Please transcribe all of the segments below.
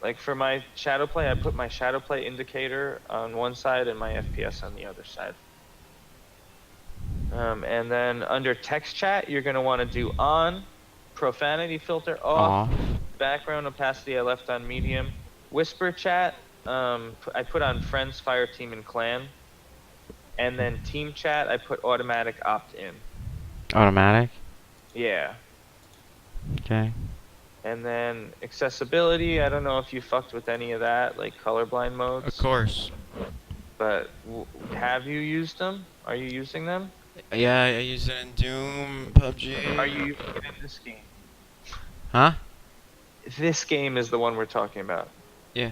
Like for my Shadowplay, I put my Shadowplay indicator on one side and my FPS on the other side. And then under text chat, you're going to want to do on, profanity filter off, Off. background opacity I left on medium, whisper chat, I put on friends, fire team, and clan, and then team chat I put automatic opt-in. Automatic. Yeah. Okay. And then accessibility, I don't know if you fucked with any of that, like colorblind Of modes, course. but have you used them? Are you using them? Yeah, I use it in Doom, Are you PUBG. using it in this game? Huh? This game is the one we're talking about. Yeah.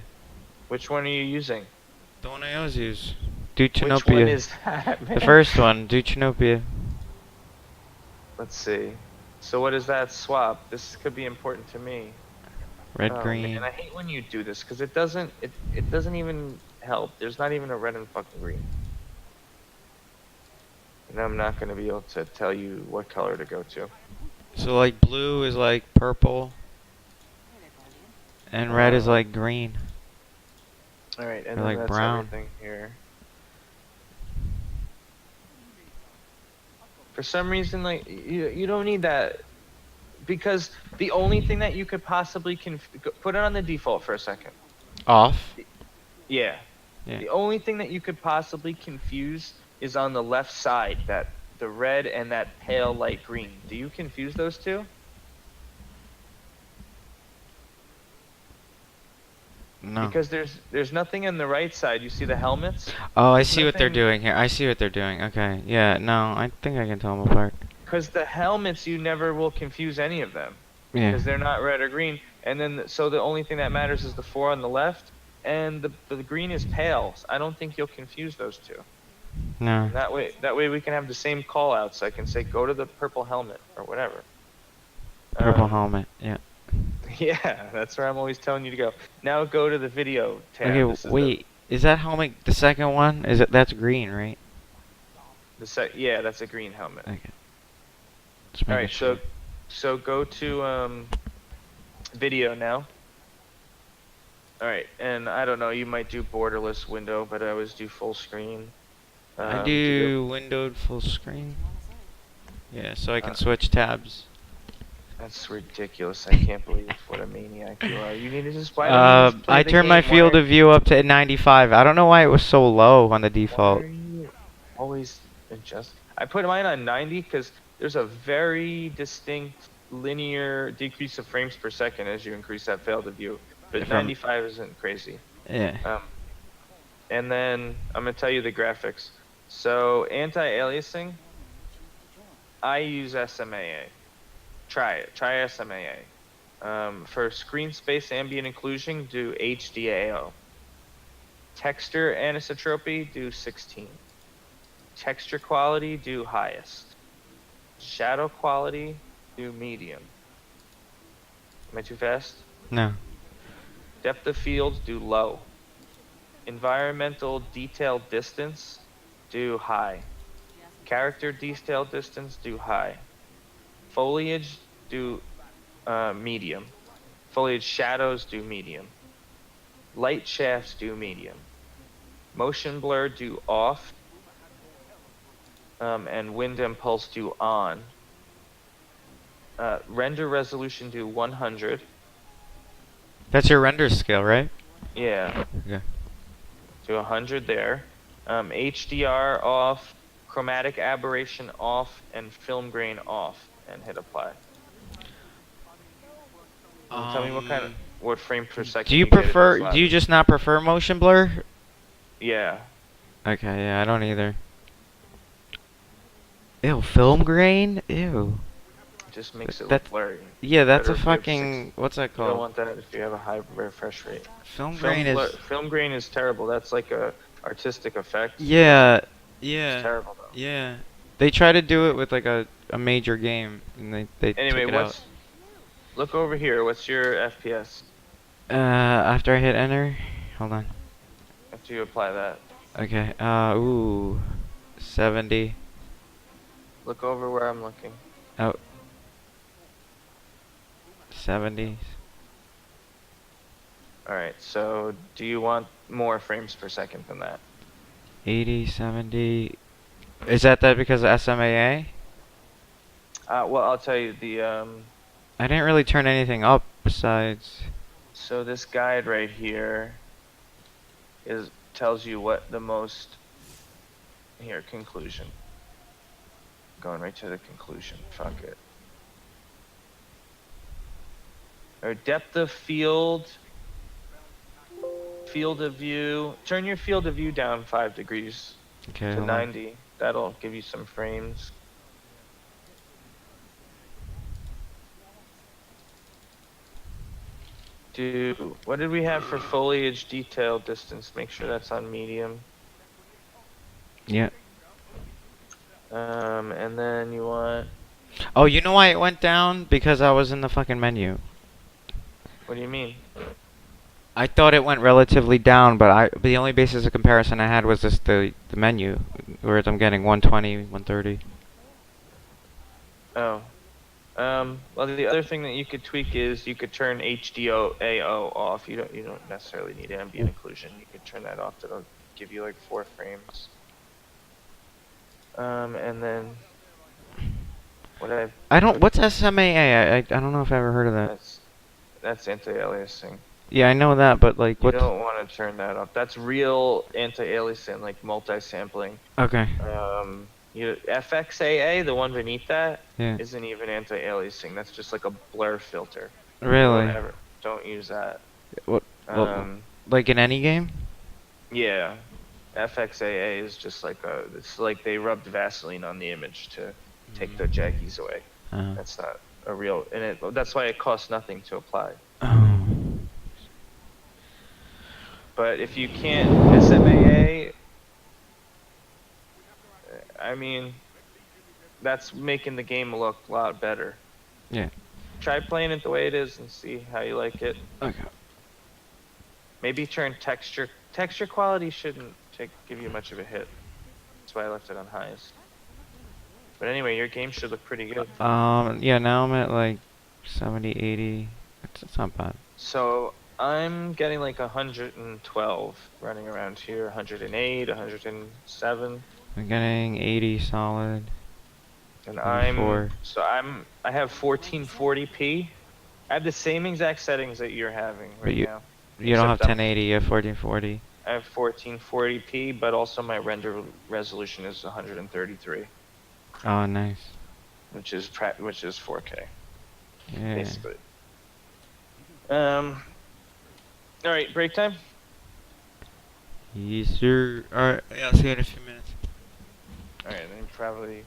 Which one are you using? The one I always use. Which one Deuteranopia. is that, The man? first one, Deuteranopia. Let's see. So what is that swap? This could be important to me. Red, Oh man, green. I hate when you do this because it doesn't even help. There's not even a red and fucking green. And I'm not gonna be able to tell you what color to go to. So like blue is like purple, and red is Uh, like green, all right, and or then like that's brown. everything here. For some reason, like you don't need that because the only thing that you could possibly put it on the default for a second. Off. Yeah. Yeah. The only thing that you could possibly confuse is on the left side, that the red and that pale light green. Do you confuse those two? No. Because there's nothing on the right side. You see the helmets? Oh, I There's see what they're nothing, doing here. I see what they're doing. Okay. Yeah. No, I think I can tell them apart. because the helmets you never will confuse any of them Yeah. because they're not red or green. And then so the only thing that matters is the four on the left, and the green is pale. I don't think you'll confuse those two. No. And that way we can have the same call outs. I can say go to the purple helmet or whatever. Purple helmet. Yeah. Yeah, that's where I'm always telling you to go. Now go to the video tab. Okay. This is Wait. Is that helmet the second one? Is it? That's green, right? yeah, that's a green helmet. Okay. Just All making right, sure. so go to video now. All right, and I don't know, you might do borderless window, but I always do full screen. I To go, do windowed full screen. Yeah, so I can uh, switch tabs. that's ridiculous. I can't believe what a maniac you are. You need to just, why don't you just play I the turned my game? field of view up to 95. I don't know why it was so low on the Why are default. you always adjust? I put mine on 90 because there's a very distinct linear decrease of frames per second as you increase that field of view, but If I'm, 95 isn't crazy. yeah. And then I'm gonna tell you the graphics. So anti-aliasing, I use SMAA. Try it. Try SMAA. For screen space ambient occlusion, do HDAO. Texture anisotropy, do 16. Texture quality, do highest. Shadow quality, do medium. Am I too fast? No. Depth of field, do low. Environmental detail distance, do high. Character detail distance, do high. Foliage, do medium. Foliage shadows, do medium. Light shafts, do medium. Motion blur, do off. And wind impulse, do on. Render resolution, do 100. That's your render scale, right? Yeah, Okay. do 100 there. HDR off, chromatic aberration off, and film grain off, and hit apply. And tell me what frame per Do second you you get in those prefer? Do you lobbies. just not prefer motion blur? Yeah, Okay, yeah, I don't either. Ew, film grain? Ew. just makes it look That's blurry. yeah, that's Better a if you have six. fucking what's that You don't called? want that if you have a high refresh rate. Film grain is Film grain is terrible. That's like a artistic effect, but yeah, it's yeah, terrible though. yeah. They try to do it with like a major game, and they Anyway, took it out. look over here. What's your FPS After I hit enter, hold on. after you apply that? Okay. Ooh, 70. Look over where I'm looking. Oh, 70. All right. So do you want more frames per second than that? 80, 70. Is that because of SMAA? Well, I'll tell you I didn't really turn anything up besides. so this guide right here tells you what the most here conclusion. Going right to the conclusion. Fuck it. Or depth of field of view. Turn your field of view down 5 degrees Okay, to hold on. 90. That'll give you some frames. What did we have for foliage detail distance? Make sure that's on medium. Yeah. And then you want. Oh, you know why it went down? Because I was in the fucking menu. What do you mean? I thought it went relatively down, but the only basis of comparison I had was just the menu, whereas I'm getting 120, 130. Oh. Well, the other thing that you could tweak is you could turn HDO off. You don't necessarily need ambient occlusion. You could turn that off. That'll give you like 4 frames. And then What's SMAA? I don't know if I ever heard of that. That's anti-aliasing. Yeah, I know that, but like You don't want to turn that off. That's real anti-aliasing, like multi-sampling. Okay. FXAA, the one beneath that, Yeah. isn't even anti-aliasing. That's just like a blur filter. Really? Don't use that. What? Like in any game? Yeah. FXAA is just like it's like they rubbed Vaseline on the image to take the jaggies away. That's not a real, and that's why it costs nothing to apply. Oh. But if you can't SMAA, I mean, that's making the game look a lot better. Yeah. Try playing it the way it is and see how you like it. Okay. Maybe turn texture. Texture quality shouldn't give you much of a hit. That's why I left it on highest. But anyway, your game should look pretty good. Yeah, now I'm at like 70, 80. It's not bad. So I'm getting like 112 running around here, 108, 107. I'm getting 80 solid. And 84. I have 1440p. I have the same exact settings that you're having right now. You don't have 1080, you have 1440. I have 1440p, but also my render resolution is 133. Oh, nice. Which is 4K. Yeah. Basically. All right, break time. Yes, sir. All right, I'll see you in a few minutes. All right, then you probably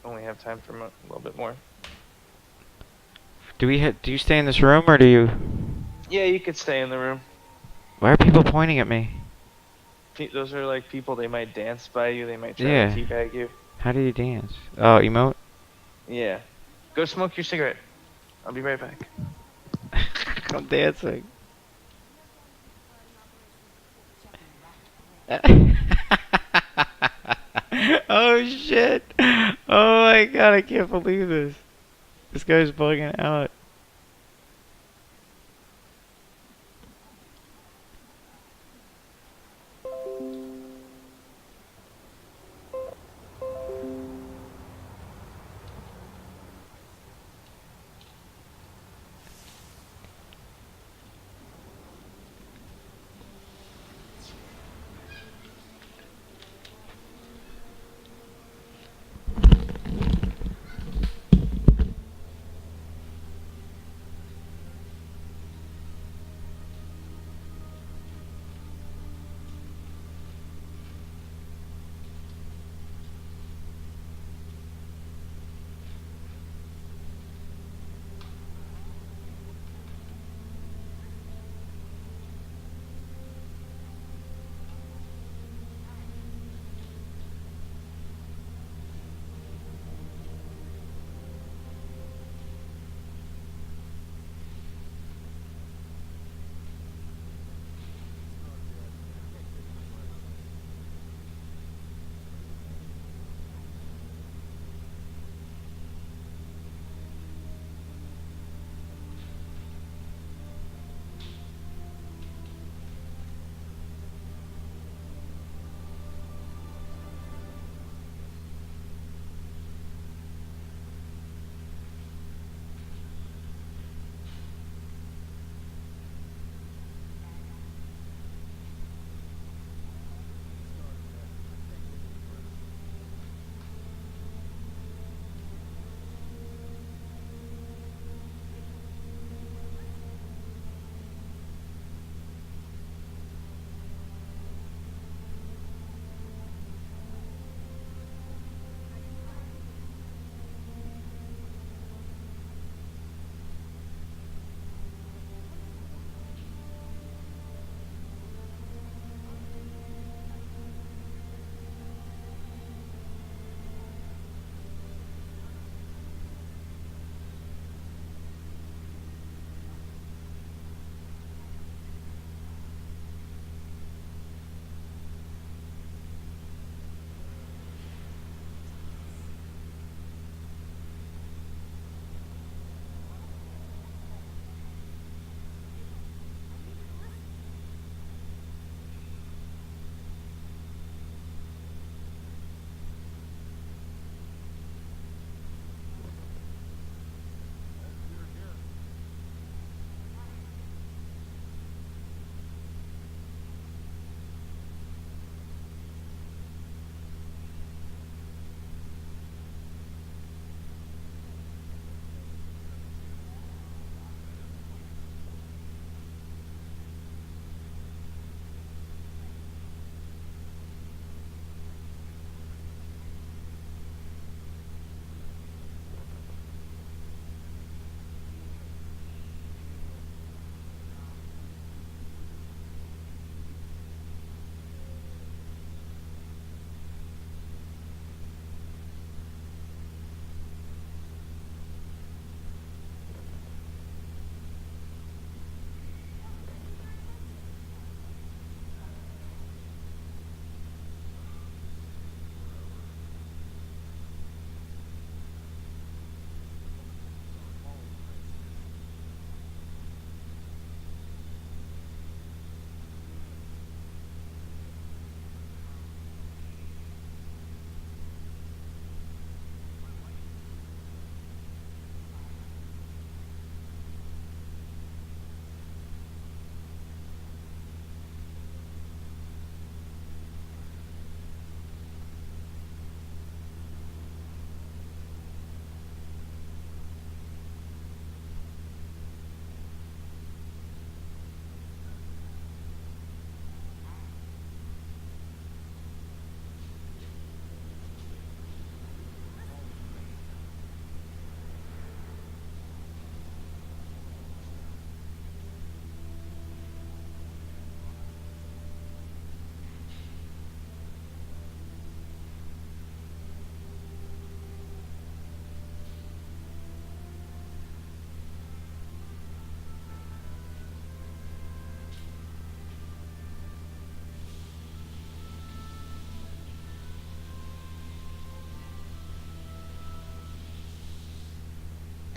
only have time for a little bit more. Do you stay in this room or do you? Yeah, you could stay in the room. Why are people pointing at me? Those are like people. They might dance by you. They might try to teabag you. How do you dance? Oh, emote? Yeah. Go smoke your cigarette. I'll be right back. I'm dancing. Oh shit! Oh my god, I can't believe this. This guy's bugging out.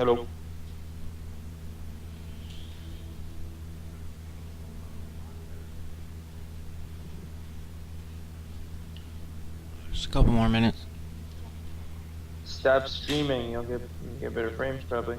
Hello. Just a couple more minutes. Stop streaming. You'll get better frames probably.